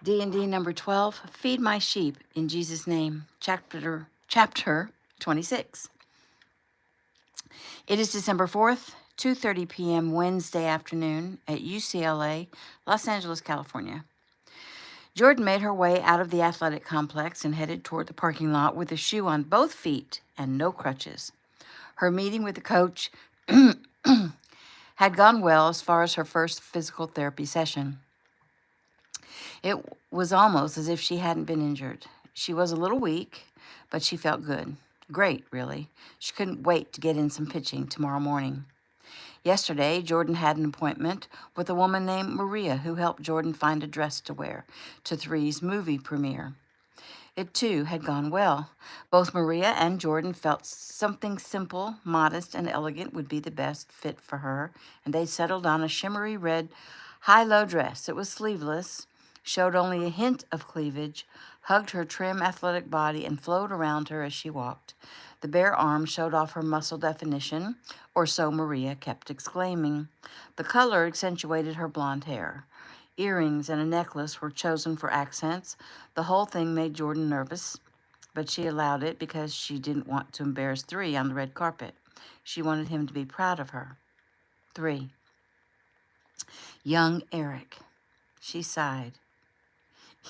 DND number 12, Feed My Sheep in Jesus' Name, chapter 26. It is December 4th, 2:30 p.m. Wednesday afternoon at UCLA, Los Angeles, California. Jordan made her way out of the athletic complex and headed toward the parking lot with a shoe on both feet and no crutches. Her meeting with the coach had gone well as far as her first physical therapy session. It was almost as if she hadn't been injured. She was a little weak, but she felt good. Great, really. She couldn't wait to get in some pitching tomorrow morning. Yesterday, Jordan had an appointment with a woman named Maria who helped Jordan find a dress to wear to 3's movie premiere. It, too, had gone well. Both Maria and Jordan felt something simple, modest, and elegant would be the best fit for her, and they settled on a shimmery red high-low dress. It was sleeveless, showed only a hint of cleavage, hugged her trim, athletic body, and flowed around her as she walked. The bare arm showed off her muscle definition, or so Maria kept exclaiming. The color accentuated her blonde hair. Earrings and a necklace were chosen for accents. The whole thing made Jordan nervous, but she allowed it because she didn't want to embarrass 3 on the red carpet. She wanted him to be proud of her. 3. Young Eric. She sighed.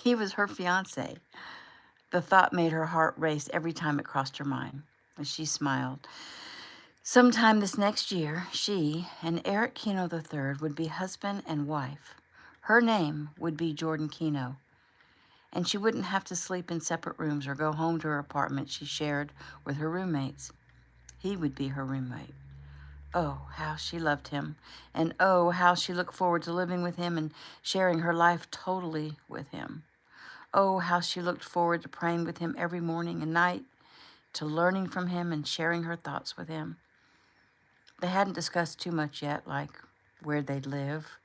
He was her fiancé. The thought made her heart race every time it crossed her mind. As she smiled. Sometime this next year, she and Eric Kino III would be husband and wife. Her name would be Jordan Kino, and she wouldn't have to sleep in separate rooms or go home to her apartment she shared with her roommates. He would be her roommate. Oh, how she loved him, and oh, how she looked forward to living with him and sharing her life totally with him. Oh, how she looked forward to praying with him every morning and night, to learning from him and sharing her thoughts with him. They hadn't discussed too much yet, like where they'd live,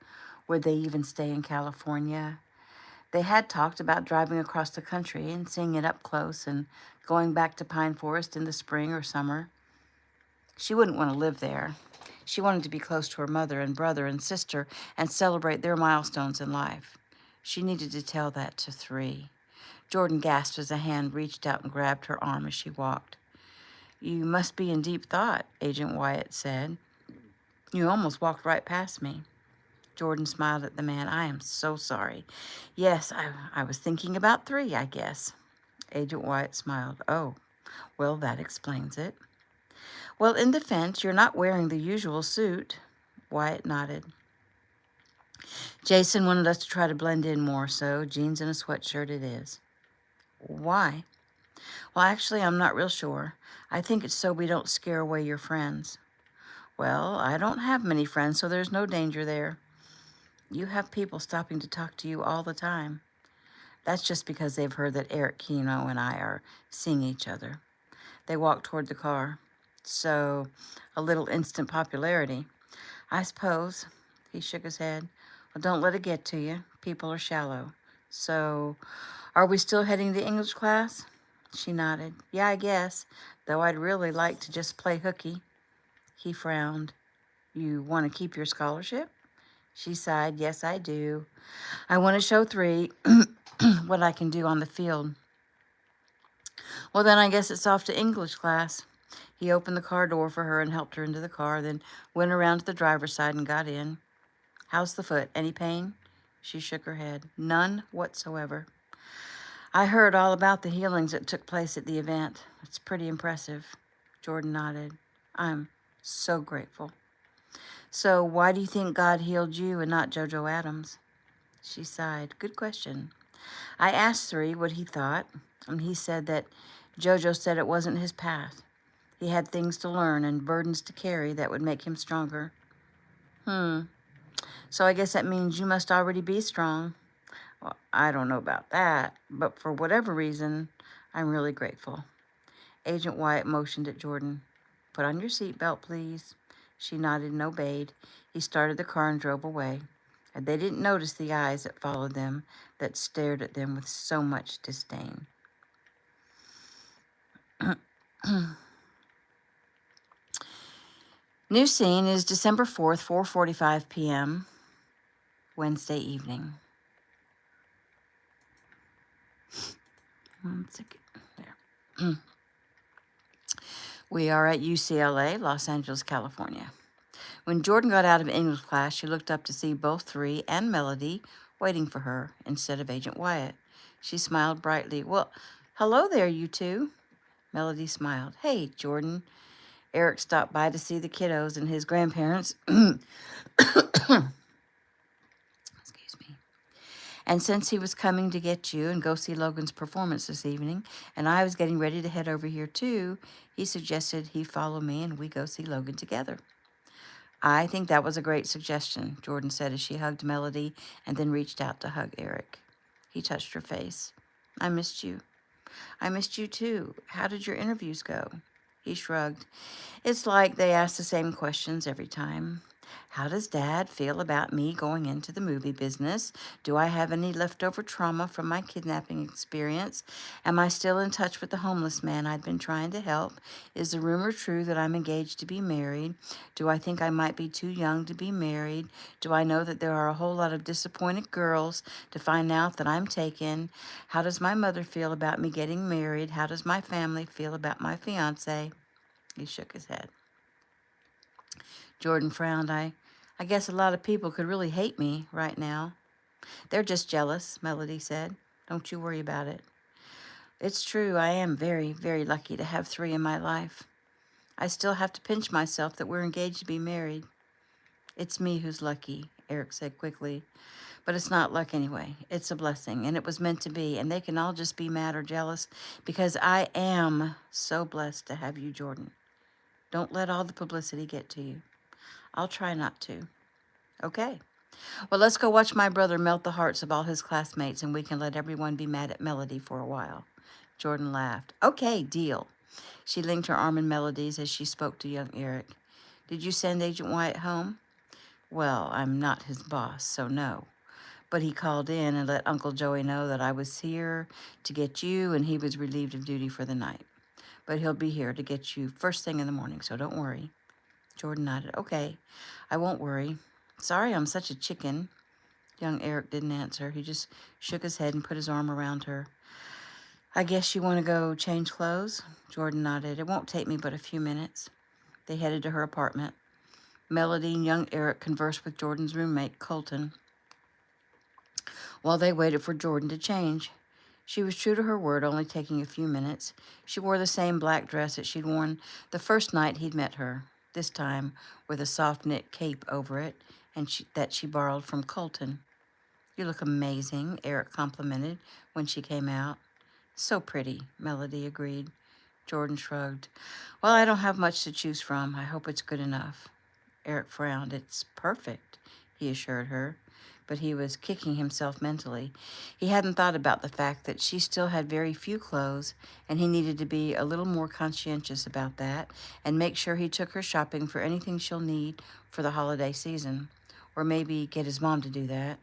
would they even stay in California. They had talked about driving across the country and seeing it up close and going back to Pine Forest in the spring or summer. She wouldn't want to live there. She wanted to be close to her mother and brother and sister and celebrate their milestones in life. She needed to tell that to 3. Jordan gasped as a hand reached out and grabbed her arm as she walked. You must be in deep thought, Agent Wyatt said. You almost walked right past me. Jordan smiled at the man. I am so sorry. Yes, I was thinking about 3, I guess. Agent Wyatt smiled. Oh, well, that explains it. Well, in defense, you're not wearing the usual suit. Wyatt nodded. Jason wanted us to try to blend in more, so jeans and a sweatshirt it is. Why? Well, actually, I'm not real sure. I think it's so we don't scare away your friends. Well, I don't have many friends, so there's no danger there. You have people stopping to talk to you all the time. That's just because they've heard that Eric Kino and I are seeing each other. They walked toward the car. So, a little instant popularity. I suppose. He shook his head. Well, don't let it get to you. People are shallow. So, are we still heading to English class? She nodded. Yeah, I guess, though I'd really like to just play hooky. He frowned. You want to keep your scholarship? She sighed. Yes, I do. I want to show 3 what I can do on the field. Well, then I guess it's off to English class. He opened the car door for her and helped her into the car, then went around to the driver's side and got in. How's the foot? Any pain? She shook her head. None whatsoever. I heard all about the healings that took place at the event. It's pretty impressive. Jordan nodded. I'm so grateful. So why do you think God healed you and not JoJo Adams? She sighed. Good question. I asked 3 what he thought, and he said that JoJo said it wasn't his path. He had things to learn and burdens to carry that would make him stronger. So I guess that means you must already be strong. Well, I don't know about that, but for whatever reason, I'm really grateful. Agent Wyatt motioned at Jordan. Put on your seatbelt, please. She nodded and obeyed. He started the car and drove away. And they didn't notice the eyes that followed them, that stared at them with so much disdain. New scene is December 4th, 4:45 p.m., Wednesday evening. One second. There. We are at UCLA, Los Angeles, California. When Jordan got out of English class, she looked up to see both Three and Melody waiting for her instead of Agent Wyatt. She smiled brightly. Well, hello there, you two. Melody smiled. Hey, Jordan. Eric stopped by to see the kiddos and his grandparents. Excuse me. And since he was coming to get you and go see Logan's performance this evening, and I was getting ready to head over here too, he suggested he follow me and we go see Logan together. I think that was a great suggestion, Jordan said as she hugged Melody and then reached out to hug Eric. He touched her face. I missed you. I missed you too. How did your interviews go? He shrugged. It's like they ask the same questions every time. How does Dad feel about me going into the movie business? Do I have any leftover trauma from my kidnapping experience? Am I still in touch with the homeless man I'd been trying to help? Is the rumor true that I'm engaged to be married? Do I think I might be too young to be married? Do I know that there are a whole lot of disappointed girls to find out that I'm taken? How does my mother feel about me getting married? How does my family feel about my fiance? He shook his head. Jordan frowned. I guess a lot of people could really hate me right now. They're just jealous, Melody said. Don't you worry about it. It's true, I am very, very lucky to have Three in my life. I still have to pinch myself that we're engaged to be married. It's me who's lucky, Eric said quickly. But it's not luck anyway. It's a blessing, and it was meant to be, and they can all just be mad or jealous because I am so blessed to have you, Jordan. Don't let all the publicity get to you. I'll try not to. Okay. Well, let's go watch my brother melt the hearts of all his classmates, and we can let everyone be mad at Melody for a while. Jordan laughed. Okay, deal. She linked her arm in Melody's as she spoke to young Eric. Did you send Agent Wyatt home? Well, I'm not his boss, so no. But he called in and let Uncle Joey know that I was here to get you, and he was relieved of duty for the night. But he'll be here to get you first thing in the morning, so don't worry. Jordan nodded. Okay, I won't worry. Sorry I'm such a chicken. Young Eric didn't answer. He just shook his head and put his arm around her. I guess you want to go change clothes? Jordan nodded. It won't take me but a few minutes. They headed to her apartment. Melody and young Eric conversed with Jordan's roommate, Colton, while they waited for Jordan to change. She was true to her word, only taking a few minutes. She wore the same black dress that she'd worn the first night he'd met her, this time with a soft knit cape over it, and that she borrowed from Colton. You look amazing, Eric complimented when she came out. So pretty, Melody agreed. Jordan shrugged. Well, I don't have much to choose from. I hope it's good enough. Eric frowned. It's perfect, he assured her. But he was kicking himself mentally. He hadn't thought about the fact that she still had very few clothes, and he needed to be a little more conscientious about that and make sure he took her shopping for anything she'll need for the holiday season, or maybe get his mom to do that.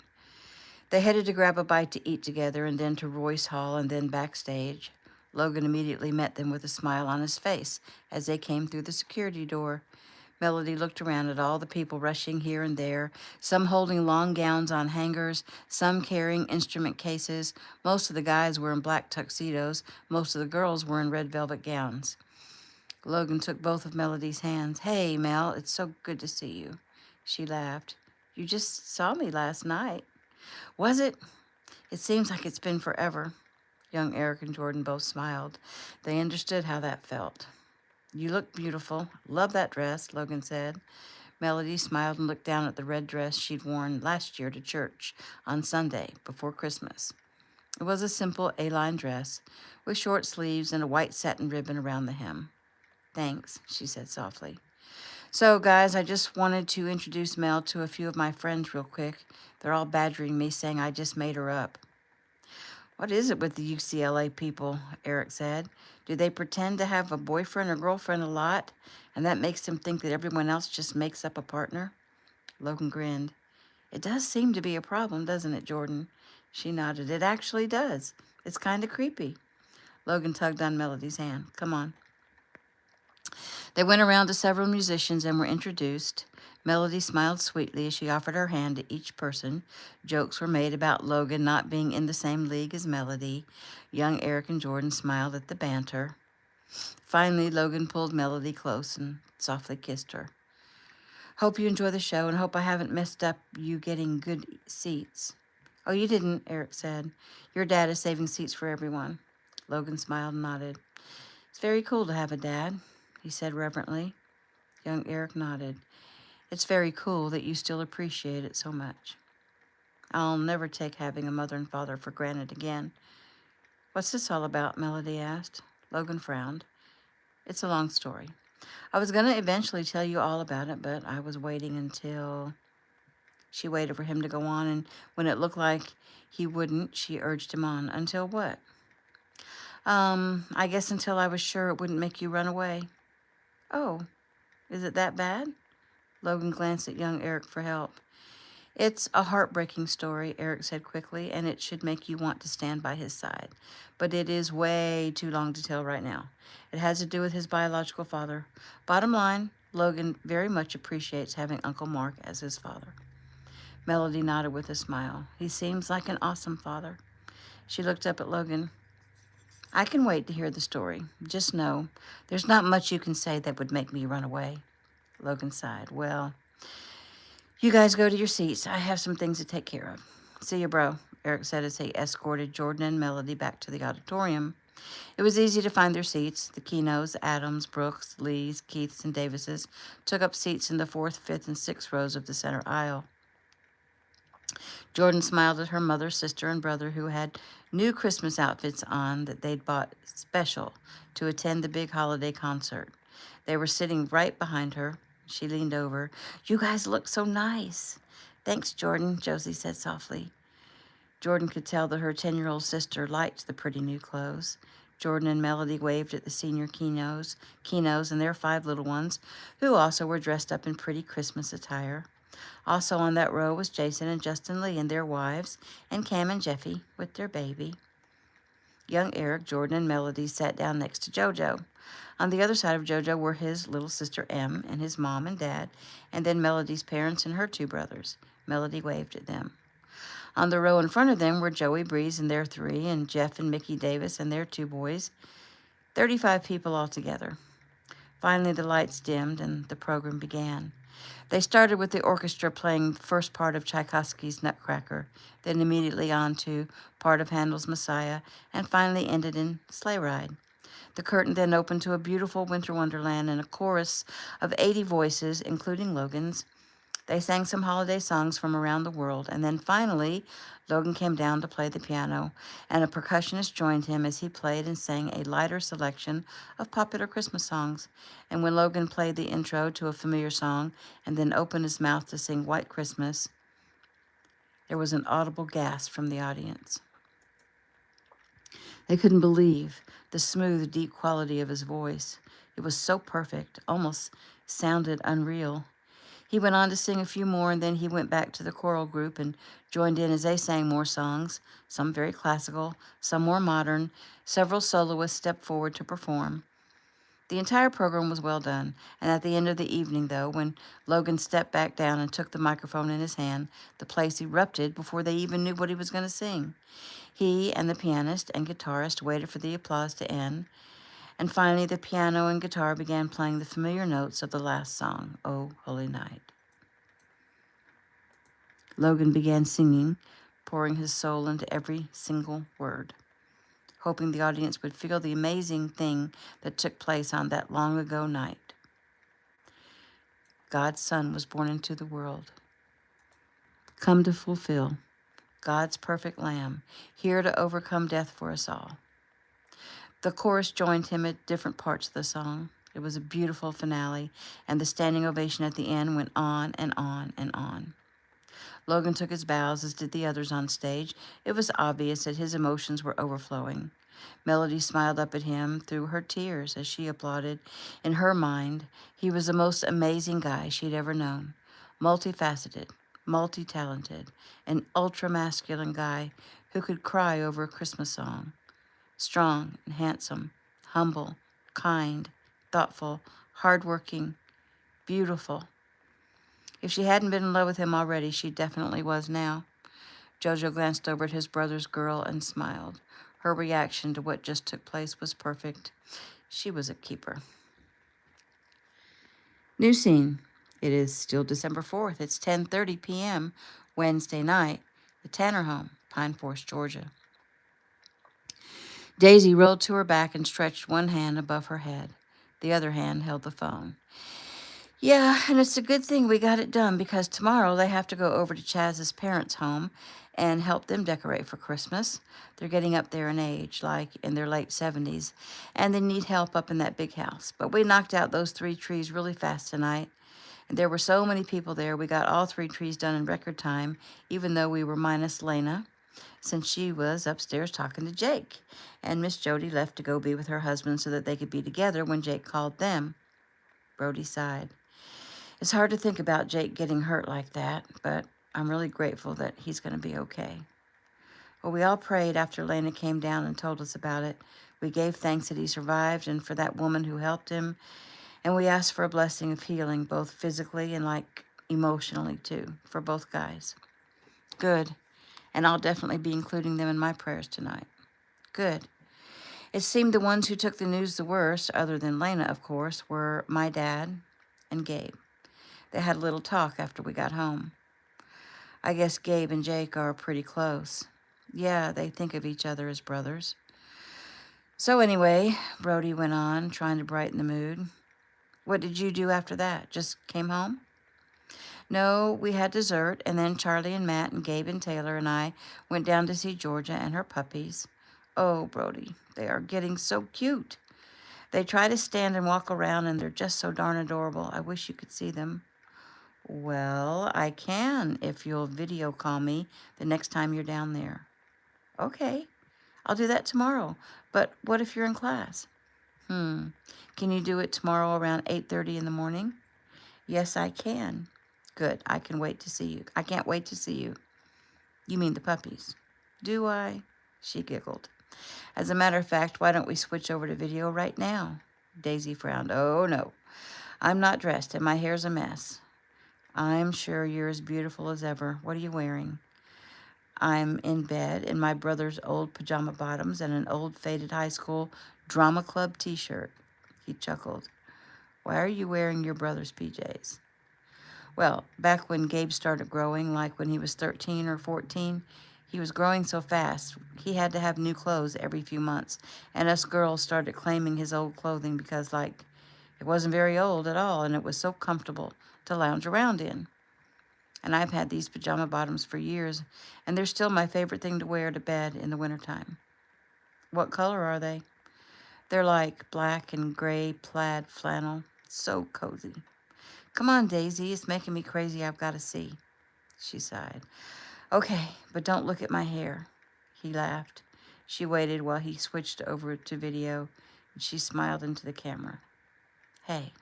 They headed to grab a bite to eat together and then to Royce Hall and then backstage. Logan immediately met them with a smile on his face as they came through the security door. Melody looked around at all the people rushing here and there, some holding long gowns on hangers, some carrying instrument cases. Most of the guys were in black tuxedos. Most of the girls were in red velvet gowns. Logan took both of Melody's hands. Hey, Mel, it's so good to see you. She laughed. You just saw me last night. Was it? It seems like it's been forever. Young Eric and Jordan both smiled. They understood how that felt. You look beautiful. Love that dress, Logan said. Melody smiled and looked down at the red dress she'd worn last year to church on Sunday before Christmas. It was a simple A-line dress with short sleeves and a white satin ribbon around the hem. Thanks, she said softly. So, guys, I just wanted to introduce Mel to a few of my friends real quick. They're all badgering me, saying I just made her up. What is it with the UCLA people? Eric said. Do they pretend to have a boyfriend or girlfriend a lot, and that makes them think that everyone else just makes up a partner? Logan grinned. It does seem to be a problem, doesn't it, Jordan? She nodded. It actually does. It's kind of creepy. Logan tugged on Melody's hand. Come on. They went around to several musicians and were introduced. Melody smiled sweetly as she offered her hand to each person. Jokes were made about Logan not being in the same league as Melody. Young Eric and Jordan smiled at the banter. Finally, Logan pulled Melody close and softly kissed her. Hope you enjoy the show and hope I haven't messed up you getting good seats. Oh, you didn't, Eric said. Your dad is saving seats for everyone. Logan smiled and nodded. It's very cool to have a dad, he said reverently. Young Eric nodded. It's very cool that you still appreciate it so much. I'll never take having a mother and father for granted again. What's this all about? Melody asked. Logan frowned. It's a long story. I was going to eventually tell you all about it, but I was waiting until... She waited for him to go on, and when it looked like he wouldn't, she urged him on. Until what? I guess until I was sure it wouldn't make you run away. Oh, is it that bad? Logan glanced at young Eric for help. It's a heartbreaking story, Eric said quickly, and it should make you want to stand by his side. But it is way too long to tell right now. It has to do with his biological father. Bottom line, Logan very much appreciates having Uncle Mark as his father. Melody nodded with a smile. He seems like an awesome father. She looked up at Logan. I can wait to hear the story. Just know, there's not much you can say that would make me run away. Logan sighed. Well, you guys go to your seats. I have some things to take care of. See you, bro, Eric said as he escorted Jordan and Melody back to the auditorium. It was easy to find their seats. The Kinos, Adams, Brooks, Lees, Keiths, and Davises took up seats in the 4th, 5th, and 6th rows of the center aisle. Jordan smiled at her mother, sister, and brother who had new Christmas outfits on that they'd bought special to attend the big holiday concert. They were sitting right behind her. She leaned over. You guys look so nice. Thanks, Jordan, Josie said softly. Jordan could tell that her 10-year-old sister liked the pretty new clothes. Jordan and Melody waved at the senior Kinos and their 5 little ones, who also were dressed up in pretty Christmas attire. Also on that row was Jason and Justin Lee and their wives, and Cam and Jeffy with their baby. Young Eric, Jordan, and Melody sat down next to JoJo. On the other side of JoJo were his little sister Em and his mom and dad, and then Melody's parents and her 2 brothers. Melody waved at them. On the row in front of them were Joey Breeze and their 3, and Jeff and Mickey Davis and their 2 boys. 35 people altogether. Finally, the lights dimmed and the program began. They started with the orchestra playing the first part of Tchaikovsky's Nutcracker, then immediately on to part of Handel's Messiah, and finally ended in Sleigh Ride. The curtain then opened to a beautiful winter wonderland and a chorus of 80 voices, including Logan's. They sang some holiday songs from around the world, and then finally, Logan came down to play the piano, and a percussionist joined him as he played and sang a lighter selection of popular Christmas songs. And when Logan played the intro to a familiar song and then opened his mouth to sing White Christmas, there was an audible gasp from the audience. They couldn't believe the smooth, deep quality of his voice. It was so perfect, almost sounded unreal. He went on to sing a few more, and then he went back to the choral group and joined in as they sang more songs, some very classical, some more modern. Several soloists stepped forward to perform. The entire program was well done, and at the end of the evening, though, when Logan stepped back down and took the microphone in his hand, the place erupted before they even knew what he was going to sing. He and the pianist and guitarist waited for the applause to end, and finally the piano and guitar began playing the familiar notes of the last song, "O Holy Night." Logan began singing, pouring his soul into every single word, hoping the audience would feel the amazing thing that took place on that long ago night. God's Son was born into the world, come to fulfill God's perfect Lamb, here to overcome death for us all. The chorus joined him at different parts of the song. It was a beautiful finale, and the standing ovation at the end went on and on and on. Logan took his bows, as did the others on stage. It was obvious that his emotions were overflowing. Melody smiled up at him through her tears as she applauded. In her mind, he was the most amazing guy she'd ever known. Multifaceted, multi-talented, an ultra-masculine guy who could cry over a Christmas song. Strong and handsome, humble, kind, thoughtful, hardworking, beautiful. If she hadn't been in love with him already, she definitely was now. Jojo glanced over at his brother's girl and smiled. Her reaction to what just took place was perfect. She was a keeper. New scene. It is still December 4th. It's 10:30 p.m. Wednesday night. The Tanner home, Pine Forest, Georgia. Daisy rolled to her back and stretched one hand above her head. The other hand held the phone. Yeah, and it's a good thing we got it done because tomorrow they have to go over to Chaz's parents' home and help them decorate for Christmas. They're getting up there in age, like in their late 70s, and they need help up in that big house. But we knocked out those 3 trees really fast tonight. And there were so many people there, we got all 3 trees done in record time, even though we were minus Lena, since she was upstairs talking to Jake. And Miss Jody left to go be with her husband so that they could be together when Jake called them. Brody sighed. It's hard to think about Jake getting hurt like that, but I'm really grateful that he's going to be okay. Well, we all prayed after Lena came down and told us about it. We gave thanks that he survived and for that woman who helped him. And we asked for a blessing of healing, both physically and like emotionally too, for both guys. Good. And I'll definitely be including them in my prayers tonight. Good. It seemed the ones who took the news the worst, other than Lena, of course, were my dad and Gabe. They had a little talk after we got home. I guess Gabe and Jake are pretty close. Yeah, they think of each other as brothers. So anyway, Brody went on, trying to brighten the mood. What did you do after that? Just came home? No, we had dessert, and then Charlie and Matt and Gabe and Taylor and I went down to see Georgia and her puppies. Oh, Brody, they are getting so cute. They try to stand and walk around, and they're just so darn adorable. I wish you could see them. Well, I can if you'll video call me the next time you're down there. Okay, I'll do that tomorrow. But what if you're in class? Can you do it tomorrow around 8:30 in the morning? Yes, I can. Good, I can wait to see you. I can't wait to see you. You mean the puppies? Do I? She giggled. As a matter of fact, why don't we switch over to video right now? Daisy frowned. Oh, no. I'm not dressed and my hair's a mess. I'm sure you're as beautiful as ever. What are you wearing? I'm in bed in my brother's old pajama bottoms and an old faded high school drama club t-shirt. He chuckled. Why are you wearing your brother's PJs? Well, back when Gabe started growing, like when he was 13 or 14, he was growing so fast, he had to have new clothes every few months. And us girls started claiming his old clothing because, like, it wasn't very old at all, and it was so comfortable to lounge around in. And I've had these pajama bottoms for years, and they're still my favorite thing to wear to bed in the wintertime. What color are they? They're like black and gray plaid flannel. So cozy. Come on, Daisy, it's making me crazy. I've got to see. She sighed. Okay, but don't look at my hair. He laughed. She waited while he switched over to video, and she smiled into the camera. Hey.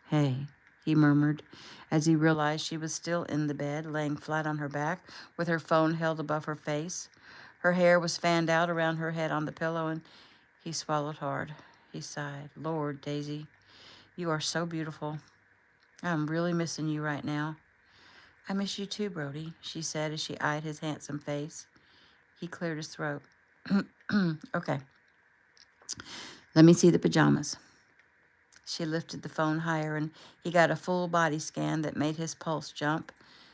Hey, he murmured, as he realized she was still in the bed, laying flat on her back, with her phone held above her face. Her hair was fanned out around her head on the pillow, and he swallowed hard. He sighed. Lord, Daisy, you are so beautiful. I'm really missing you right now. I miss you too, Brody, she said as she eyed his handsome face. He cleared his throat. Okay. Let me see the pajamas. She lifted the phone higher, and he got a full body scan that made his pulse jump.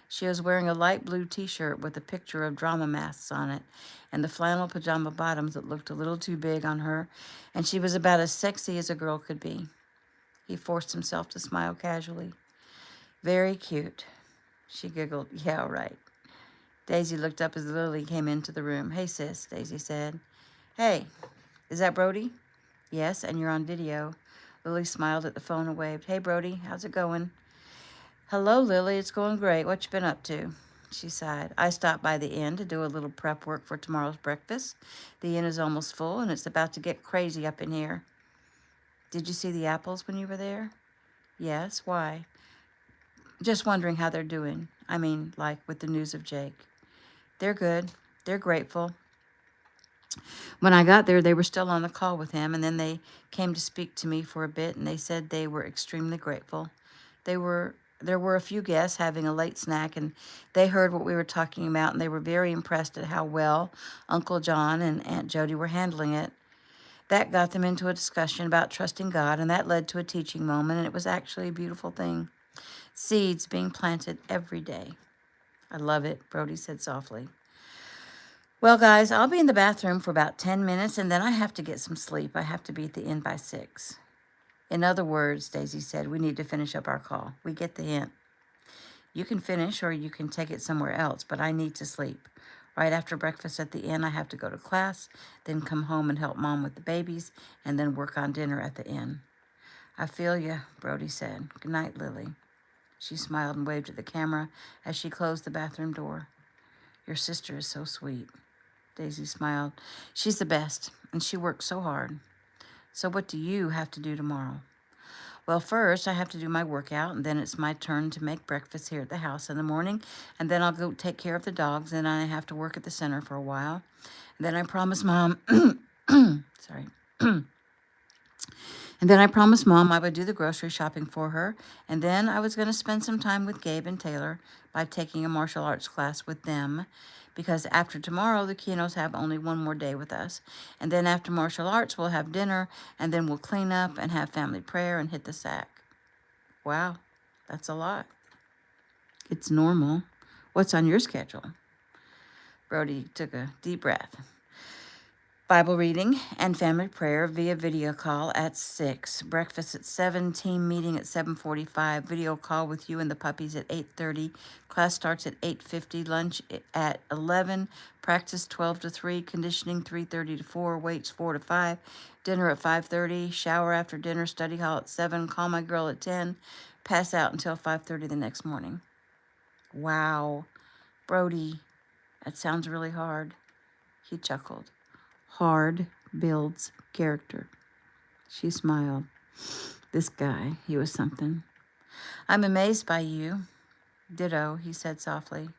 She was wearing a light blue t-shirt with a picture of drama masks on it, and the flannel pajama bottoms that looked a little too big on her, and she was about as sexy as a girl could be. He forced himself to smile casually. Very cute. She giggled. Yeah, right. Daisy looked up as Lily came into the room. Hey, sis, Daisy said. Hey, is that Brody? Yes, and you're on video. Lily smiled at the phone and waved. Hey, Brody, how's it going? Hello, Lily, it's going great. What you been up to? She sighed. I stopped by the inn to do a little prep work for tomorrow's breakfast. The inn is almost full, and it's about to get crazy up in here. Did you see the apples when you were there? Yes, why? Just wondering how they're doing. I mean, like with the news of Jake. They're good. They're grateful. When I got there, they were still on the call with him, and then they came to speak to me for a bit, and they said they were extremely grateful. They There were a few guests having a late snack, and they heard what we were talking about, and they were very impressed at how well Uncle John and Aunt Jody were handling it. That got them into a discussion about trusting God, and that led to a teaching moment, and it was actually a beautiful thing. Seeds being planted every day. I love it, Brody said softly. Well, guys, I'll be in the bathroom for about 10 minutes, and then I have to get some sleep. I have to be at the inn by 6. In other words, Daisy said, we need to finish up our call. We get the hint. You can finish or you can take it somewhere else, but I need to sleep. Right after breakfast at the inn, I have to go to class, then come home and help Mom with the babies, and then work on dinner at the inn. I feel you, Brody said. Good night, Lily. She smiled and waved at the camera as she closed the bathroom door. Your sister is so sweet. Daisy smiled. She's the best, and she works so hard. So what do you have to do tomorrow? Well, first I have to do my workout, and then it's my turn to make breakfast here at the house in the morning, and then I'll go take care of the dogs, and I have to work at the center for a while. And then I promised Mom, sorry. And then I promised Mom I would do the grocery shopping for her, and then I was going to spend some time with Gabe and Taylor by taking a martial arts class with them, because after tomorrow, the Kinos have only one more day with us. And then after martial arts, we'll have dinner, and then we'll clean up and have family prayer and hit the sack. Wow, that's a lot. It's normal. What's on your schedule? Brody took a deep breath. Bible reading and family prayer via video call at 6. Breakfast at 7. Team meeting at 7:45. Video call with you and the puppies at 8:30. Class starts at 8:50. Lunch at 11. Practice 12 to 3. Conditioning 3:30 to 4. Weights 4 to 5. Dinner at 5:30. Shower after dinner. Study hall at 7. Call my girl at 10. Pass out until 5:30 the next morning. Wow. Brody, that sounds really hard. He chuckled. Hard builds character. She smiled. This guy, he was something. I'm amazed by you. Ditto, he said softly.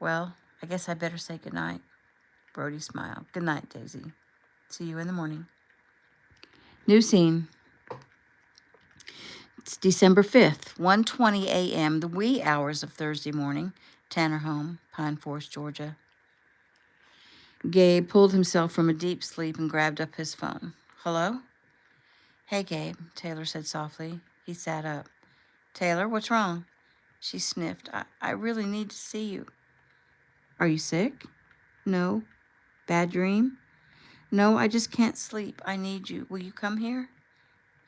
Well, I guess I better say goodnight. Brody smiled. Good night, Daisy. See you in the morning. New scene. It's December 5th, 1:20 a.m., the wee hours of Thursday morning. Tanner home, Pine Forest, Georgia. Gabe pulled himself from a deep sleep and grabbed up his phone. Hello? Hey, Gabe, Taylor said softly. He sat up. Taylor, what's wrong? She sniffed. I really need to see you. Are you sick? No. Bad dream? No, I just can't sleep. I need you. Will you come here?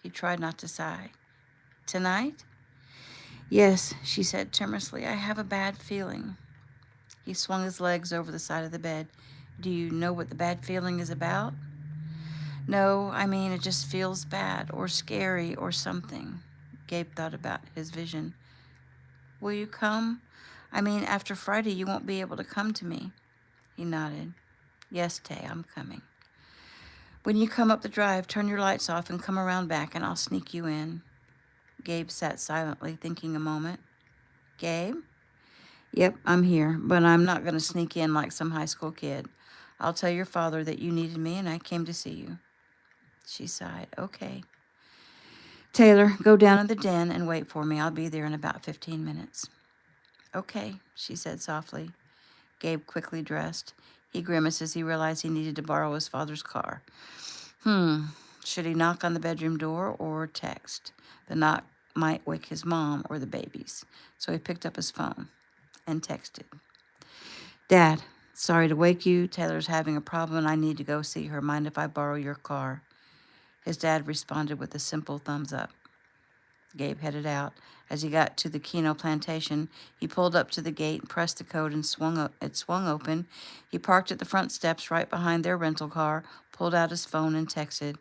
He tried not to sigh. Tonight? Yes, she said timorously. I have a bad feeling. He swung his legs over the side of the bed. Do you know what the bad feeling is about? No, I mean, it just feels bad or scary or something. Gabe thought about his vision. Will you come? I mean, after Friday, you won't be able to come to me. He nodded. Yes, Tay, I'm coming. When you come up the drive, turn your lights off and come around back, and I'll sneak you in. Gabe sat silently, thinking a moment. Gabe? Yep, I'm here, but I'm not going to sneak in like some high school kid. I'll tell your father that you needed me and I came to see you. She sighed. Okay. Taylor, go down in the den and wait for me. I'll be there in about 15 minutes. Okay, she said softly. Gabe quickly dressed. He grimaced as he realized he needed to borrow his father's car. Should he knock on the bedroom door or text? The knock might wake his mom or the babies. So he picked up his phone and texted. Dad, sorry to wake you. Taylor's having a problem and I need to go see her. Mind if I borrow your car? His dad responded with a simple thumbs up. Gabe headed out. As he got to the Kino plantation, he pulled up to the gate, pressed the code, and it swung open. He parked at the front steps right behind their rental car, pulled out his phone, and texted,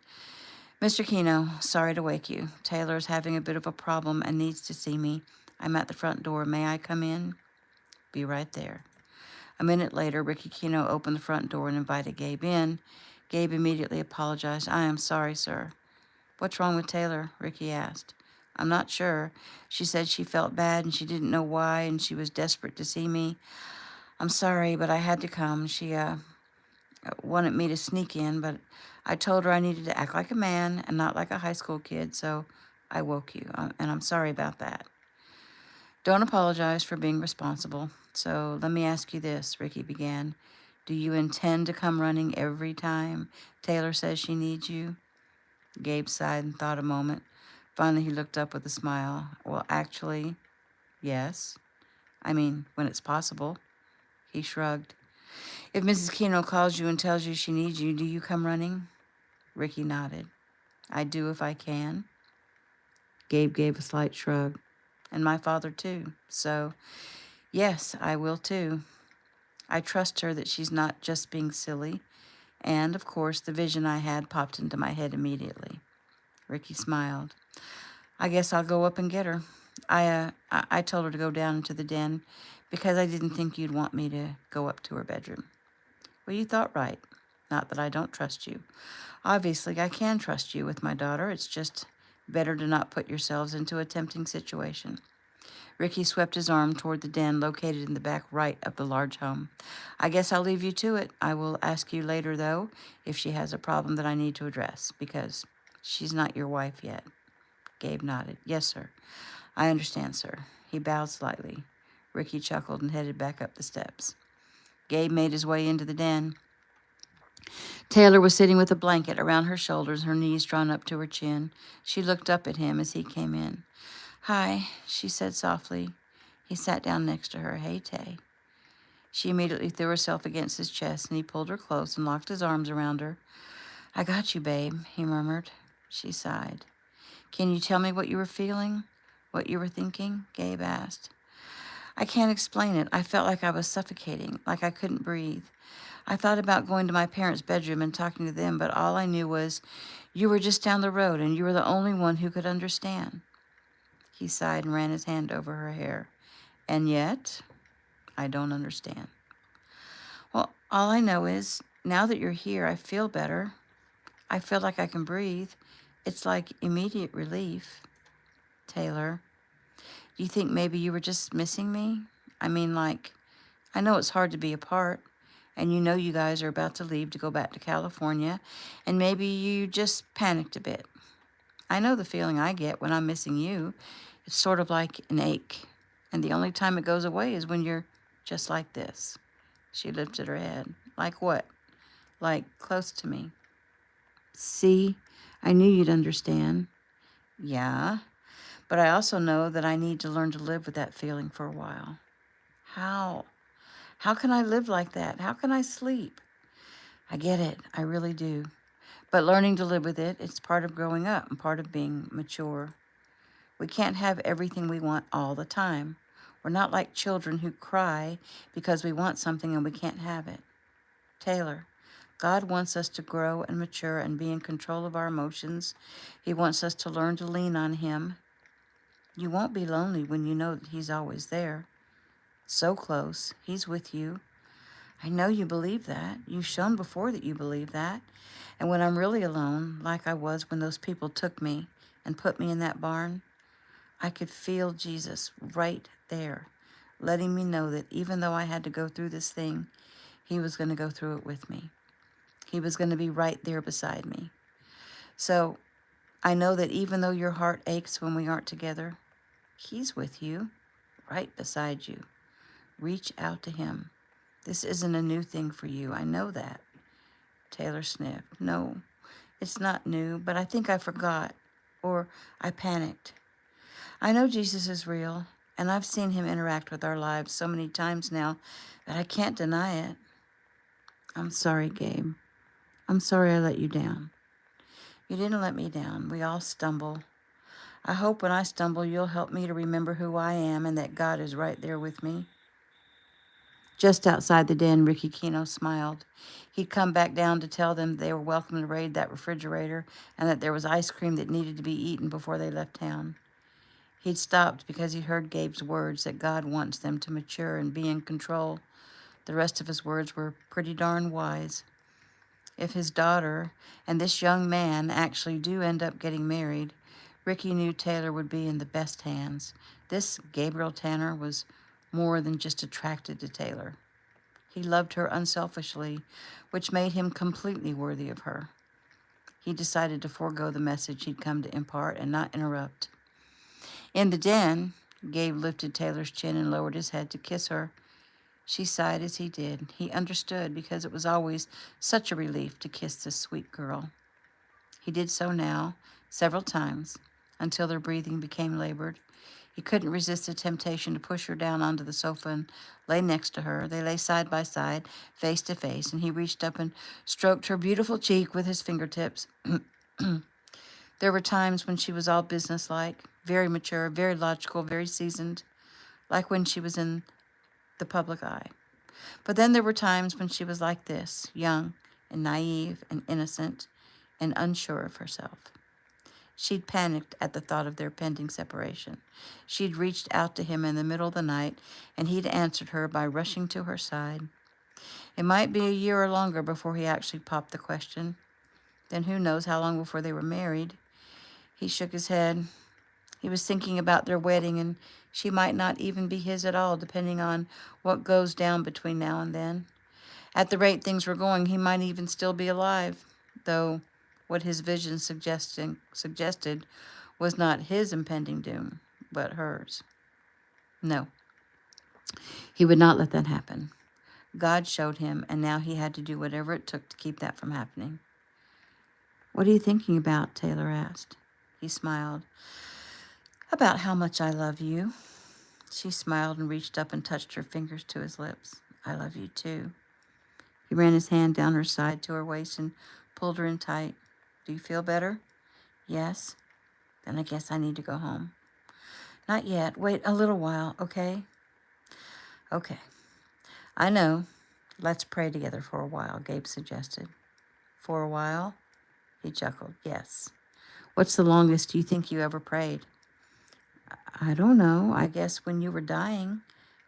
Mr. Kino, sorry to wake you. Taylor's having a bit of a problem and needs to see me. I'm at the front door. May I come in? Be right there. A minute later, Ricky Kino opened the front door and invited Gabe in. Gabe immediately apologized. I am sorry, sir. What's wrong with Taylor? Ricky asked. I'm not sure. She said she felt bad and she didn't know why and she was desperate to see me. I'm sorry, but I had to come. She wanted me to sneak in, but I told her I needed to act like a man and not like a high school kid, so I woke you, and I'm sorry about that. Don't apologize for being responsible. So let me ask you this, Ricky began. Do you intend to come running every time Taylor says she needs you? Gabe sighed and thought a moment. Finally, he looked up with a smile. Well, actually, yes. I mean, when it's possible. He shrugged. If Mrs. Kino calls you and tells you she needs you, do you come running? Ricky nodded. I do if I can. Gabe gave a slight shrug. And my father, too. So, yes, I will, too. I trust her that she's not just being silly. And, of course, the vision I had popped into my head immediately. Ricky smiled. I guess I'll go up and get her. I told her to go down into the den because I didn't think you'd want me to go up to her bedroom. Well, you thought right. Not that I don't trust you. Obviously, I can trust you with my daughter. It's just better to not put yourselves into a tempting situation. Ricky swept his arm toward the den located in the back right of the large home. I guess I'll leave you to it. I will ask you later, though, if she has a problem that I need to address, because she's not your wife yet. Gabe nodded. Yes, sir. I understand, sir. He bowed slightly. Ricky chuckled and headed back up the steps. Gabe made his way into the den. Taylor was sitting with a blanket around her shoulders, her knees drawn up to her chin. She looked up at him as he came in. Hi, she said softly. He sat down next to her. Hey, Tay. She immediately threw herself against his chest, and he pulled her close and locked his arms around her. I got you, babe, he murmured. She sighed. Can you tell me what you were feeling? What you were thinking? Gabe asked. I can't explain it. I felt like I was suffocating, like I couldn't breathe. I thought about going to my parents' bedroom and talking to them, but all I knew was you were just down the road and you were the only one who could understand. He sighed and ran his hand over her hair. And yet, I don't understand. Well, all I know is now that you're here, I feel better. I feel like I can breathe. It's like immediate relief. Taylor, do you think maybe you were just missing me? I mean, like, I know it's hard to be apart, and you know you guys are about to leave to go back to California, and maybe you just panicked a bit. I know the feeling I get when I'm missing you. It's sort of like an ache, and the only time it goes away is when you're just like this. She lifted her head. Like what? Like close to me. See, I knew you'd understand. Yeah, but I also know that I need to learn to live with that feeling for a while. How? How can I live like that? How can I sleep? I get it. I really do. But learning to live with it, it's part of growing up and part of being mature. We can't have everything we want all the time. We're not like children who cry because we want something and we can't have it. Taylor, God wants us to grow and mature and be in control of our emotions. He wants us to learn to lean on Him. You won't be lonely when you know that He's always there. So close. He's with you. I know you believe that. You've shown before that you believe that. And when I'm really alone, like I was when those people took me and put me in that barn, I could feel Jesus right there, letting me know that even though I had to go through this thing, He was going to go through it with me. He was going to be right there beside me. So I know that even though your heart aches when we aren't together, He's with you, right beside you. Reach out to Him. This isn't a new thing for you. I know that. Taylor sniffed. No, it's not new, but I think I forgot, or I panicked. I know Jesus is real, and I've seen Him interact with our lives so many times now that I can't deny it. I'm sorry, Gabe. I'm sorry I let you down. You didn't let me down. We all stumble. I hope when I stumble, you'll help me to remember who I am and that God is right there with me. Just outside the den, Ricky Kino smiled. He'd come back down to tell them they were welcome to raid that refrigerator and that there was ice cream that needed to be eaten before they left town. He'd stopped because he'd heard Gabe's words that God wants them to mature and be in control. The rest of his words were pretty darn wise. If his daughter and this young man actually do end up getting married, Ricky knew Taylor would be in the best hands. This Gabriel Tanner was more than just attracted to Taylor. He loved her unselfishly, which made him completely worthy of her. He decided to forego the message he'd come to impart and not interrupt. In the den, Gabe lifted Taylor's chin and lowered his head to kiss her. She sighed as he did. He understood because it was always such a relief to kiss this sweet girl. He did so now, several times, until their breathing became labored. He couldn't resist the temptation to push her down onto the sofa and lay next to her. They lay side by side, face to face, and he reached up and stroked her beautiful cheek with his fingertips. There were times when she was all businesslike, very mature, very logical, very seasoned, like when she was in the public eye. But then there were times when she was like this, young and naive and innocent and unsure of herself. She'd panicked at the thought of their pending separation. She'd reached out to him in the middle of the night, and he'd answered her by rushing to her side. It might be a year or longer before he actually popped the question. Then who knows how long before they were married. He shook his head. He was thinking about their wedding, and she might not even be his at all, depending on what goes down between now and then. At the rate things were going, he might even still be alive, though what his vision suggested was not his impending doom, but hers. No, he would not let that happen. God showed him, and now he had to do whatever it took to keep that from happening. "What are you thinking about?" Taylor asked. He smiled. "About how much I love you." She smiled and reached up and touched her fingers to his lips. "I love you too." He ran his hand down her side to her waist and pulled her in tight. "Do you feel better?" "Yes." "Then I guess I need to go home." "Not yet. Wait a little while, okay?" "Okay. I know. Let's pray together for a while," Gabe suggested. "For a while?" He chuckled. "Yes. What's the longest you think you ever prayed?" "I don't know. I guess when you were dying,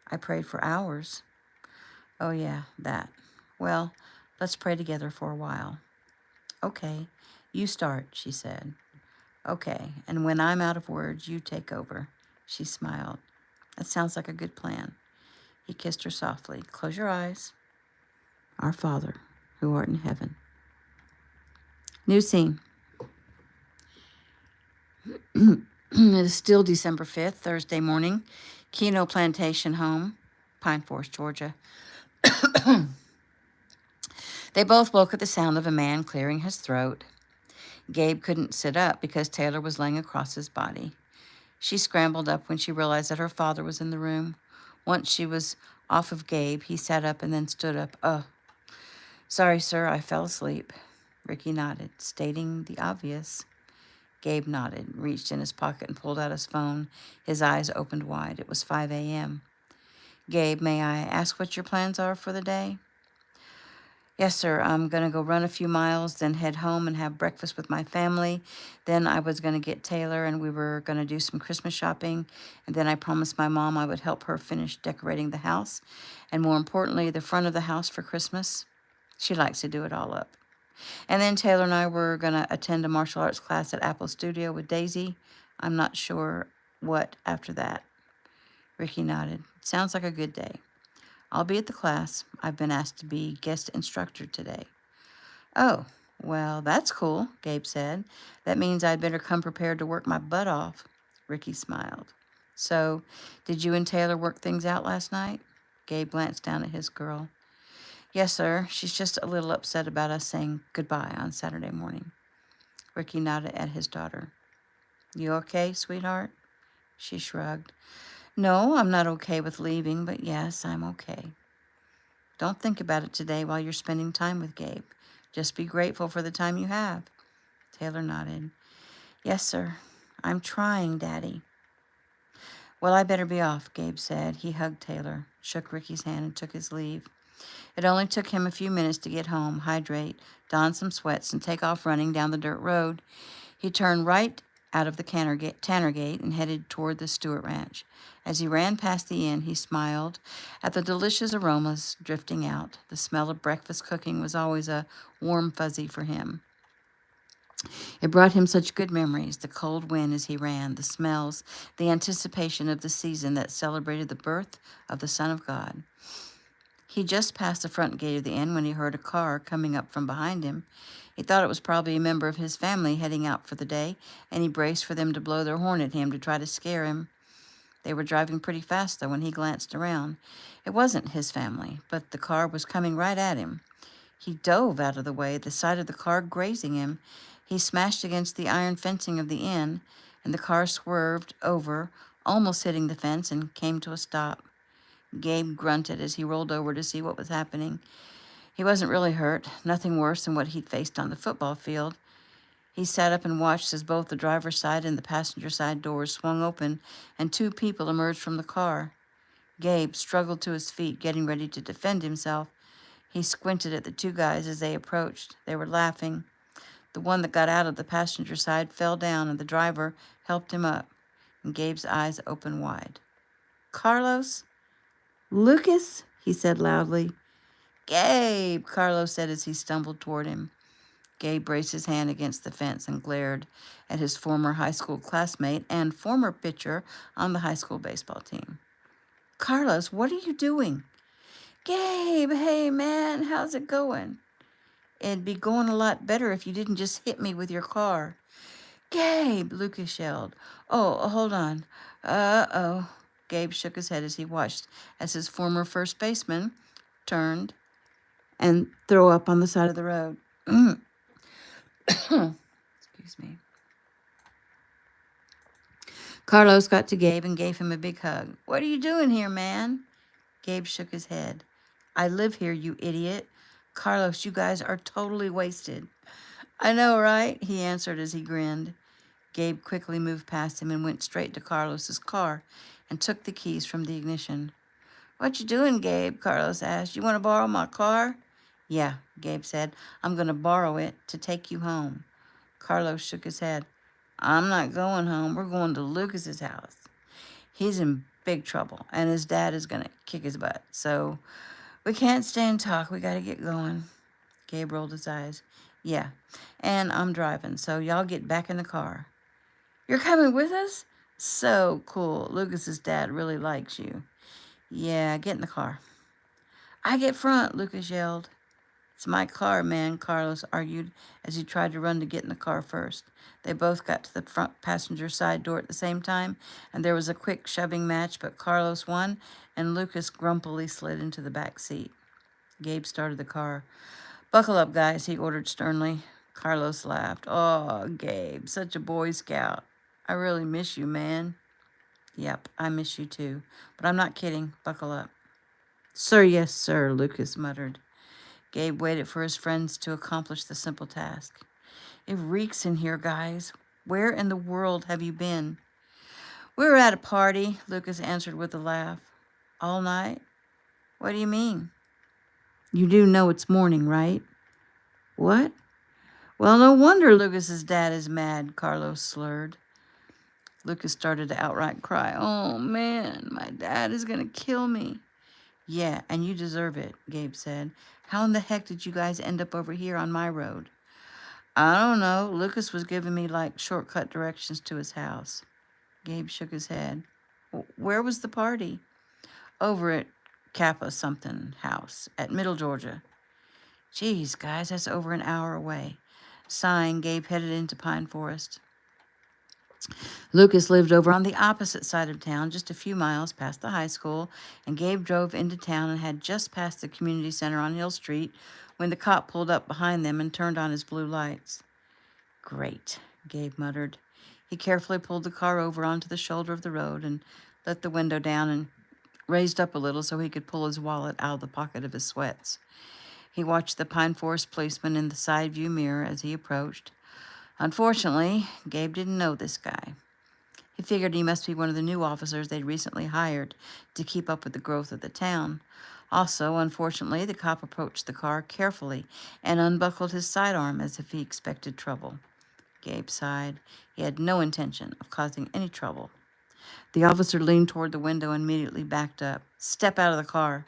I prayed for hours." "Oh, yeah, that. Well, let's pray together for a while." "Okay, you start," she said. "Okay, and when I'm out of words, you take over." She smiled. "That sounds like a good plan." He kissed her softly. "Close your eyes." "Our Father, who art in heaven." New scene. It is still December 5th, Thursday morning. Kino Plantation home, Pine Forest, Georgia. They both woke at the sound of a man clearing his throat. Gabe couldn't sit up because Taylor was laying across his body. She scrambled up when she realized that her father was in the room. Once she was off of Gabe, he sat up and then stood up. Sorry, sir, I fell asleep." Ricky nodded, stating the obvious. Gabe nodded, reached in his pocket and pulled out his phone. His eyes opened wide. It was 5 a.m. "Gabe, may I ask what your plans are for the day?" "Yes, sir. I'm going to go run a few miles, then head home and have breakfast with my family. Then I was going to get Taylor, and we were going to do some Christmas shopping. And then I promised my mom I would help her finish decorating the house, and more importantly, the front of the house for Christmas. She likes to do it all up. And then Taylor and I were going to attend a martial arts class at Apple Studio with Daisy. I'm not sure what after that." Ricky nodded. "Sounds like a good day. I'll be at the class. I've been asked to be guest instructor today." "Oh, well, that's cool," Gabe said. "That means I'd better come prepared to work my butt off." Ricky smiled. "So, did you and Taylor work things out last night?" Gabe glanced down at his girl. "Yes, sir. She's just a little upset about us saying goodbye on Saturday morning." Ricky nodded at his daughter. "You okay, sweetheart?" She shrugged. "No, I'm not okay with leaving, but yes, I'm okay." "Don't think about it today while you're spending time with Gabe. Just be grateful for the time you have." Taylor nodded. "Yes, sir. I'm trying, Daddy." "Well, I better be off," Gabe said. He hugged Taylor, shook Ricky's hand, and took his leave. It only took him a few minutes to get home, hydrate, don some sweats, and take off running down the dirt road. He turned right out of the Tanner Gate and headed toward the Stewart Ranch. As he ran past the inn, he smiled at the delicious aromas drifting out. The smell of breakfast cooking was always a warm fuzzy for him. It brought him such good memories, the cold wind as he ran, the smells, the anticipation of the season that celebrated the birth of the Son of God. He just passed the front gate of the inn when he heard a car coming up from behind him. He thought it was probably a member of his family heading out for the day, and he braced for them to blow their horn at him to try to scare him. They were driving pretty fast, though, when he glanced around. It wasn't his family, but the car was coming right at him. He dove out of the way, the side of the car grazing him. He smashed against the iron fencing of the inn, and the car swerved over, almost hitting the fence, and came to a stop. Gabe grunted as he rolled over to see what was happening. He wasn't really hurt, nothing worse than what he'd faced on the football field. He sat up and watched as both the driver's side and the passenger side doors swung open and two people emerged from the car. Gabe struggled to his feet, getting ready to defend himself. He squinted at the two guys as they approached. They were laughing. The one that got out of the passenger side fell down, and the driver helped him up. And Gabe's eyes opened wide. "Carlos? Lucas?" he said loudly. "Gabe," Carlos said as he stumbled toward him. Gabe braced his hand against the fence and glared at his former high school classmate and former pitcher on the high school baseball team. "Carlos, what are you doing?" "Gabe, hey man, how's it going?" "It'd be going a lot better if you didn't just hit me with your car." "Gabe," Lucas yelled. "Oh, hold on. Uh-oh." Gabe shook his head as he watched as his former first baseman turned and threw up on the side of the road. Excuse me. Carlos got to Gabe and gave him a big hug. "What are you doing here, man?" Gabe shook his head. "I live here, you idiot. Carlos, you guys are totally wasted." "I know, right?" he answered as he grinned. Gabe quickly moved past him and went straight to Carlos's car and took the keys from the ignition. "What you doing, Gabe?" Carlos asked. "You want to borrow my car?" "Yeah," Gabe said. "I'm going to borrow it to take you home." Carlos shook his head. "I'm not going home. We're going to Lucas's house. He's in big trouble, and his dad is going to kick his butt. So we can't stay and talk. We got to get going." Gabe rolled his eyes. "Yeah, and I'm driving, so y'all get back in the car." "You're coming with us? So cool. Lucas's dad really likes you." "Yeah, get in the car." "I get front," Lucas yelled. "It's my car, man," Carlos argued as he tried to run to get in the car first. They both got to the front passenger side door at the same time, and there was a quick shoving match, but Carlos won, and Lucas grumpily slid into the back seat. Gabe started the car. "Buckle up, guys," he ordered sternly. Carlos laughed. "Oh, Gabe, such a Boy Scout. I really miss you, man." "Yep, I miss you too. But I'm not kidding. Buckle up." "Sir, yes, sir," Lucas muttered. Gabe waited for his friends to accomplish the simple task. "It reeks in here, guys. Where in the world have you been?" "We were at a party," Lucas answered with a laugh. "All night? What do you mean?" "You do know it's morning, right?" "What?" "Well, no wonder Lucas's dad is mad," Carlos slurred. Lucas started to outright cry. "Oh, man, my dad is going to kill me." "Yeah, and you deserve it," Gabe said. "How in the heck did you guys end up over here on my road?" "I don't know. Lucas was giving me, shortcut directions to his house." Gabe shook his head. "Where was the party?" "Over at Kappa something house at Middle Georgia." "Geez, guys, that's over an hour away." Sighing, Gabe headed into Pine Forest. Lucas lived over on the opposite side of town, just a few miles past the high school, and Gabe drove into town and had just passed the community center on Hill Street when the cop pulled up behind them and turned on his blue lights. "Great," Gabe muttered. He carefully pulled the car over onto the shoulder of the road and let the window down and raised up a little so he could pull his wallet out of the pocket of his sweats. He watched the Pine Forest policeman in the side view mirror as he approached. Unfortunately, Gabe didn't know this guy. He figured he must be one of the new officers they'd recently hired to keep up with the growth of the town. Also, unfortunately, the cop approached the car carefully and unbuckled his sidearm as if he expected trouble. Gabe sighed. He had no intention of causing any trouble. The officer leaned toward the window and immediately backed up. "Step out of the car."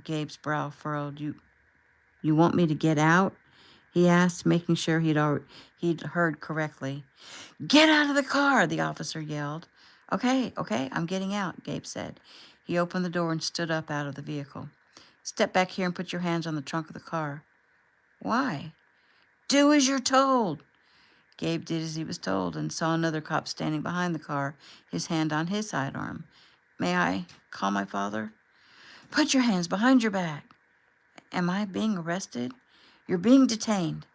Gabe's brow furrowed. You want me to get out?" he asked, making sure he'd heard correctly. "Get out of the car," the officer yelled. Okay, I'm getting out," Gabe said. He opened the door and stood up out of the vehicle. "Step back here and put your hands on the trunk of the car." "Why?" "Do as you're told." Gabe did as he was told and saw another cop standing behind the car, his hand on his sidearm. May I call my father? Put your hands behind your back. Am I being arrested? You're being detained.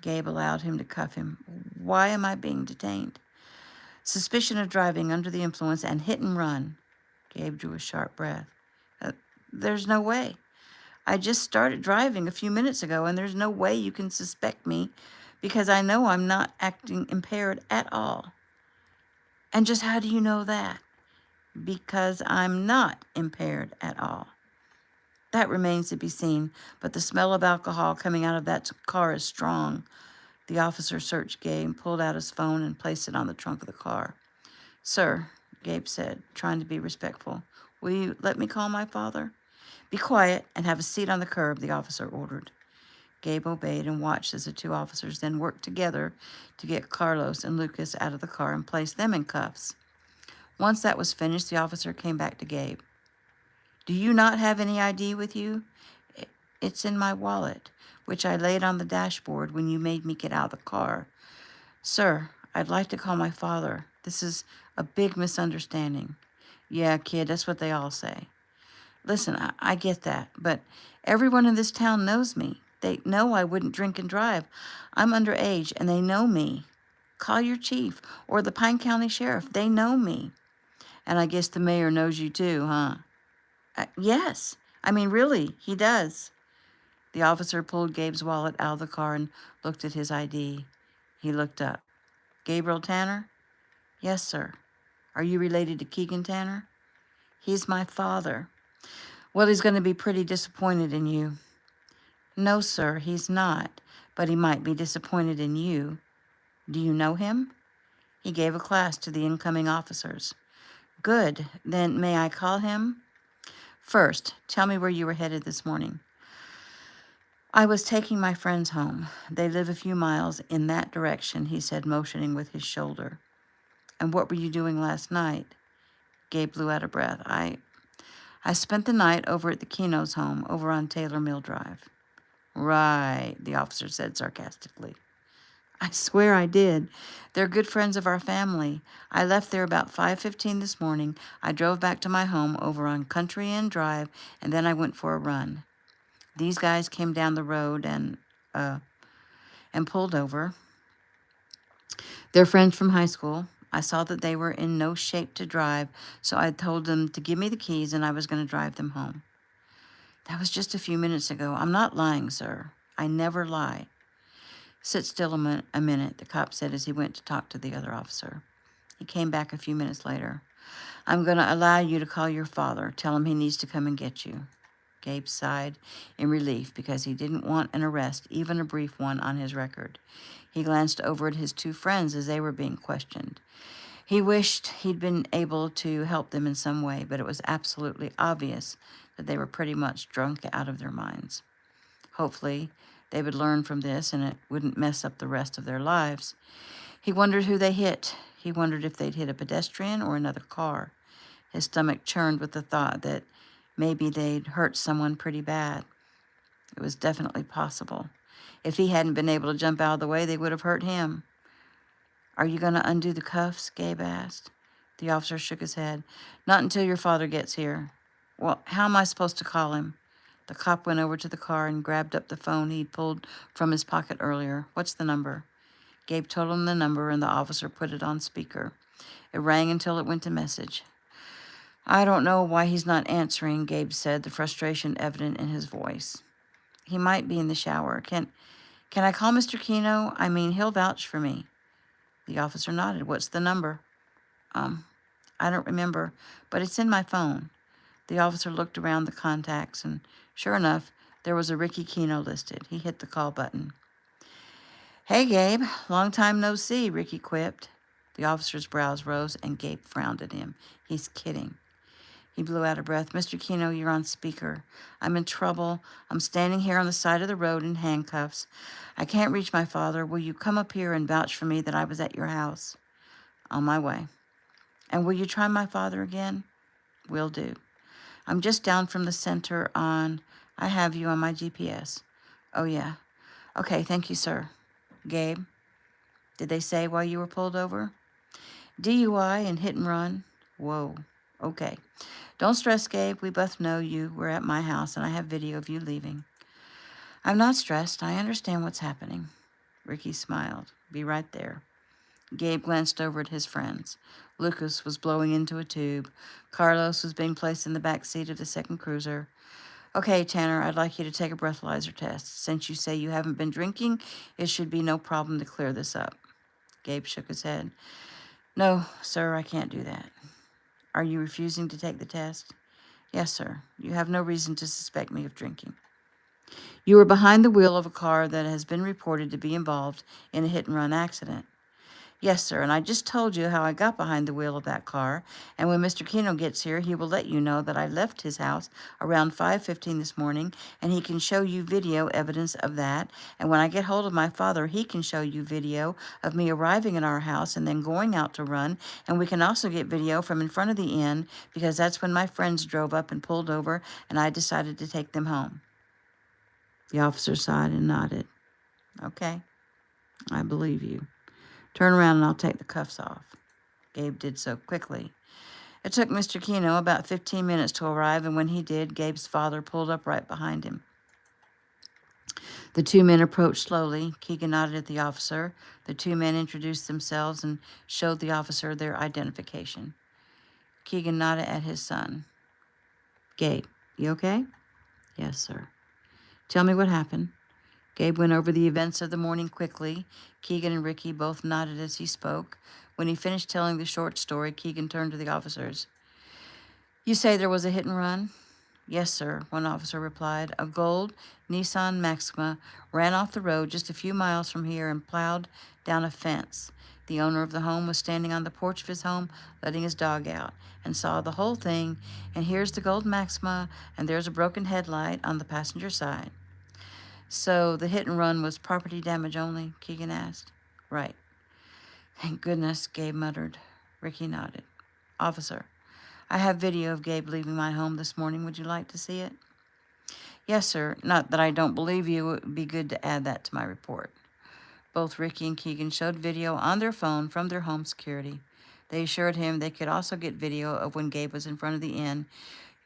Gabe allowed him to cuff him. Why am I being detained? Suspicion of driving under the influence and hit and run. Gabe drew a sharp breath. There's no way. I just started driving a few minutes ago, and there's no way you can suspect me because I know I'm not acting impaired at all. And just how do you know that? Because I'm not impaired at all. That remains to be seen, but the smell of alcohol coming out of that car is strong. The officer searched Gabe, pulled out his phone, and placed it on the trunk of the car. Sir, Gabe said, trying to be respectful, will you let me call my father? Be quiet and have a seat on the curb, the officer ordered. Gabe obeyed and watched as the two officers then worked together to get Carlos and Lucas out of the car and place them in cuffs. Once that was finished, the officer came back to Gabe. Do you not have any ID with you? It's in my wallet, which I laid on the dashboard when you made me get out of the car. Sir, I'd like to call my father. This is a big misunderstanding. Yeah, kid, that's what they all say. Listen, I get that, but everyone in this town knows me. They know I wouldn't drink and drive. I'm underage, and they know me. Call your chief or the Pine County Sheriff. They know me. And I guess the mayor knows you too, huh? Yes. I mean, really, he does. The officer pulled Gabe's wallet out of the car and looked at his ID. He looked up. Gabriel Tanner? Yes, sir. Are you related to Keegan Tanner? He's my father. Well, he's going to be pretty disappointed in you. No, sir, he's not, but he might be disappointed in you. Do you know him? He gave a class to the incoming officers. Good. Then may I call him? First, tell me where you were headed this morning. I was taking my friends home. They live a few miles in that direction, he said, motioning with his shoulder. And what were you doing last night? Gabe blew out a breath. I spent the night over at the Kinos home over on Taylor Mill Drive. Right, the officer said sarcastically. I swear I did. They're good friends of our family. I left there about 5:15 this morning. I drove back to my home over on Country Inn Drive, and then I went for a run. These guys came down the road and pulled over. They're friends from high school. I saw that they were in no shape to drive, so I told them to give me the keys and I was going to drive them home. That was just a few minutes ago. I'm not lying, sir. I never lie. Sit still a minute, the cop said as he went to talk to the other officer. He came back a few minutes later. I'm going to allow you to call your father. Tell him he needs to come and get you. Gabe sighed in relief because he didn't want an arrest, even a brief one, on his record. He glanced over at his two friends as they were being questioned. He wished he'd been able to help them in some way, but it was absolutely obvious that they were pretty much drunk out of their minds. Hopefully, they would learn from this and it wouldn't mess up the rest of their lives. He wondered who they hit. He wondered if they'd hit a pedestrian or another car. His stomach churned with the thought that maybe they'd hurt someone pretty bad. It was definitely possible. If he hadn't been able to jump out of the way, they would have hurt him. Are you going to undo the cuffs? Gabe asked. The officer shook his head. Not until your father gets here. Well, how am I supposed to call him? The cop went over to the car and grabbed up the phone he'd pulled from his pocket earlier. What's the number? Gabe told him the number, and the officer put it on speaker. It rang until it went to message. I don't know why he's not answering, Gabe said, the frustration evident in his voice. He might be in the shower. Can I call Mr. Kino? I mean, he'll vouch for me. The officer nodded. What's the number? I don't remember, but it's in my phone. The officer looked around the contacts, and sure enough, there was a Ricky Kino listed. He hit the call button. Hey, Gabe. Long time no see, Ricky quipped. The officer's brows rose, and Gabe frowned at him. He's kidding. He blew out a breath. Mr. Kino, you're on speaker. I'm in trouble. I'm standing here on the side of the road in handcuffs. I can't reach my father. Will you come up here and vouch for me that I was at your house? On my way. And will you try my father again? Will do. I'm just down from the center on... I have you on my GPS. Oh, yeah. Okay, thank you, sir. Gabe? Did they say why you were pulled over? DUI and hit and run. Whoa. Okay. Don't stress, Gabe. We both know you were at my house, and I have video of you leaving. I'm not stressed. I understand what's happening. Ricky smiled. Be right there. Gabe glanced over at his friends. Lucas was blowing into a tube. Carlos was being placed in the back seat of the second cruiser. Okay, Tanner, I'd like you to take a breathalyzer test. Since you say you haven't been drinking, it should be no problem to clear this up. Gabe shook his head. No, sir, I can't do that. Are you refusing to take the test? Yes, sir. You have no reason to suspect me of drinking. You were behind the wheel of a car that has been reported to be involved in a hit-and-run accident. Yes, sir, and I just told you how I got behind the wheel of that car, and when Mr. Kino gets here, he will let you know that I left his house around 5:15 this morning, and he can show you video evidence of that, and when I get hold of my father, he can show you video of me arriving at our house and then going out to run, and we can also get video from in front of the inn, because that's when my friends drove up and pulled over, and I decided to take them home. The officer sighed and nodded. Okay, I believe you. Turn around and I'll take the cuffs off. Gabe did so quickly. It took Mr. Kino about 15 minutes to arrive, and when he did, Gabe's father pulled up right behind him. The two men approached slowly. Keegan nodded at the officer. The two men introduced themselves and showed the officer their identification. Keegan nodded at his son. Gabe, you okay? Yes, sir. Tell me what happened. Gabe went over the events of the morning quickly. Keegan and Ricky both nodded as he spoke. When he finished telling the short story, Keegan turned to the officers. You say there was a hit and run? Yes, sir, one officer replied. A gold Nissan Maxima ran off the road just a few miles from here and plowed down a fence. The owner of the home was standing on the porch of his home, letting his dog out, and saw the whole thing. And here's the gold Maxima, and there's a broken headlight on the passenger side. So the hit and run was property damage only? Keegan asked. Right. Thank goodness, Gabe muttered. Ricky nodded. Officer, I have video of Gabe leaving my home this morning. Would you like to see it? Yes, sir. Not that I don't believe you. It would be good to add that to my report. Both Ricky and Keegan showed video on their phone from their home security. They assured him they could also get video of when Gabe was in front of the inn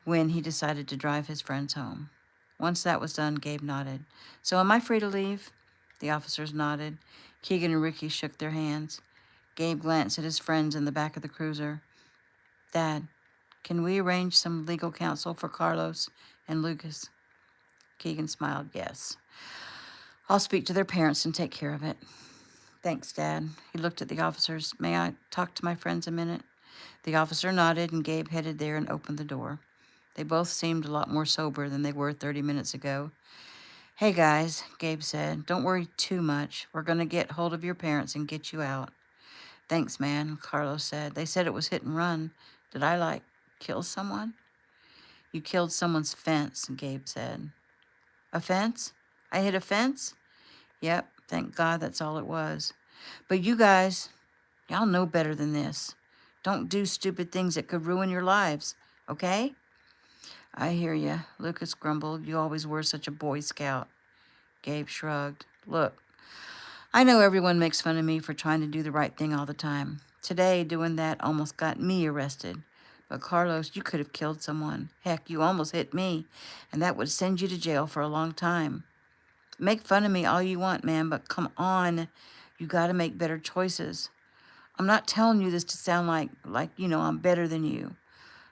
when he decided to drive his friends home. Once that was done, Gabe nodded. So am I free to leave? The officers nodded. Keegan and Ricky shook their hands. Gabe glanced at his friends in the back of the cruiser. Dad, can we arrange some legal counsel for Carlos and Lucas? Keegan smiled, yes. I'll speak to their parents and take care of it. Thanks, Dad. He looked at the officers. May I talk to my friends a minute? The officer nodded, and Gabe headed there and opened the door. They both seemed a lot more sober than they were 30 minutes ago. Hey, guys, Gabe said. Don't worry too much. We're going to get hold of your parents and get you out. Thanks, man, Carlos said. They said it was hit and run. Did I, kill someone? You killed someone's fence, Gabe said. A fence? I hit a fence? Yep, thank God that's all it was. But you guys, y'all know better than this. Don't do stupid things that could ruin your lives, okay? I hear you, Lucas grumbled. You always were such a Boy Scout. Gabe shrugged. Look, I know everyone makes fun of me for trying to do the right thing all the time. Today, doing that almost got me arrested. But Carlos, you could have killed someone. Heck, you almost hit me, and that would send you to jail for a long time. Make fun of me all you want, man, but come on. You got to make better choices. I'm not telling you this to sound like I'm better than you.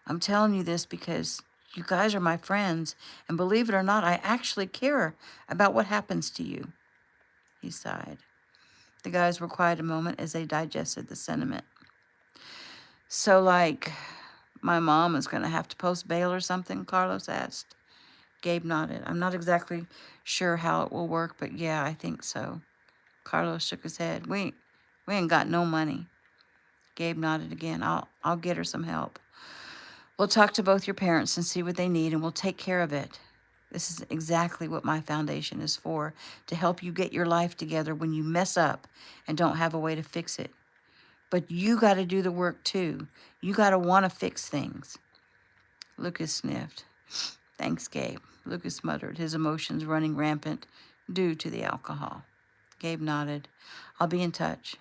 I'm telling you this because you guys are my friends, and believe it or not, I actually care about what happens to you. He sighed. The guys were quiet a moment as they digested the sentiment. So, my mom is going to have to post bail or something? Carlos asked. Gabe nodded. I'm not exactly sure how it will work, but yeah, I think so. Carlos shook his head. We ain't got no money. Gabe nodded again. I'll get her some help. We'll talk to both your parents and see what they need, and we'll take care of it. This is exactly what my foundation is for, to help you get your life together when you mess up and don't have a way to fix it. But you got to do the work, too. You got to want to fix things. Lucas sniffed. Thanks, Gabe, Lucas muttered, his emotions running rampant due to the alcohol. Gabe nodded. I'll be in touch.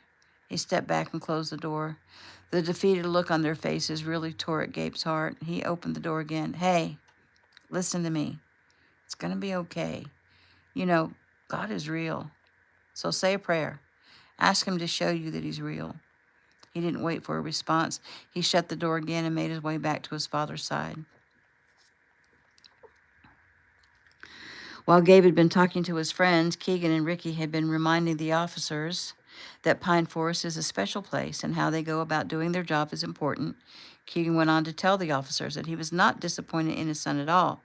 He stepped back and closed the door. The defeated look on their faces really tore at Gabe's heart. He opened the door again. Hey, listen to me. It's going to be okay. You know, God is real. So say a prayer. Ask him to show you that he's real. He didn't wait for a response. He shut the door again and made his way back to his father's side. While Gabe had been talking to his friends, Keegan and Ricky had been reminding the officers that Pine Forest is a special place and how they go about doing their job is important. Keegan went on to tell the officers that he was not disappointed in his son at all,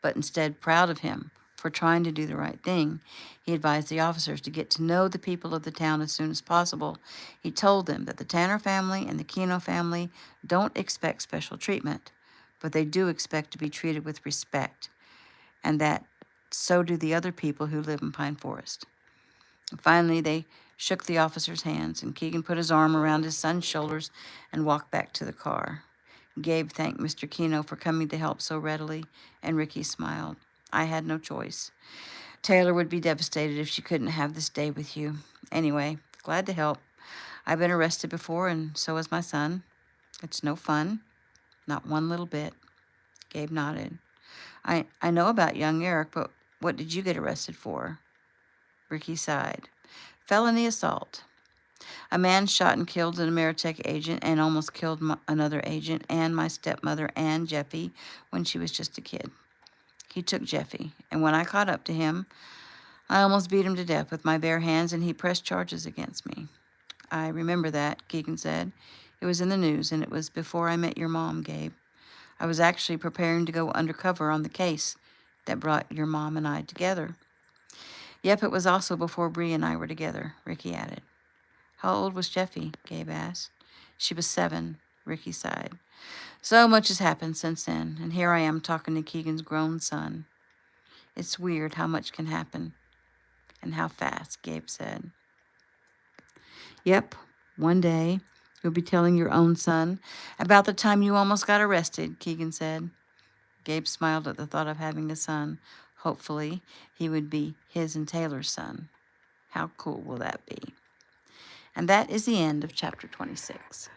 but instead proud of him for trying to do the right thing. He advised the officers to get to know the people of the town as soon as possible. He told them that the Tanner family and the Kino family don't expect special treatment, but they do expect to be treated with respect, and that so do the other people who live in Pine Forest. And finally, they shook the officers' hands, and Keegan put his arm around his son's shoulders and walked back to the car. Gabe thanked Mr. Kino for coming to help so readily, and Ricky smiled. I had no choice. Taylor would be devastated if she couldn't have this day with you. Anyway, glad to help. I've been arrested before, and so has my son. It's no fun. Not one little bit. Gabe nodded. I know about young Eric, but what did you get arrested for? Ricky sighed. Felony assault. A man shot and killed an Ameritech agent and almost killed another agent and my stepmother and Jeffy when she was just a kid. He took Jeffy, and when I caught up to him, I almost beat him to death with my bare hands, and he pressed charges against me. I remember that, Keegan said. It was in the news, and it was before I met your mom, Gabe. I was actually preparing to go undercover on the case that brought your mom and I together. Yep, it was also before Bree and I were together, Ricky added. How old was Jeffy? Gabe asked. She was 7, Ricky sighed. So much has happened since then, and here I am talking to Keegan's grown son. It's weird how much can happen, and how fast, Gabe said. Yep, one day you'll be telling your own son about the time you almost got arrested, Keegan said. Gabe smiled at the thought of having a son. Hopefully, he would be his and Taylor's son. How cool will that be? And that is the end of chapter 26.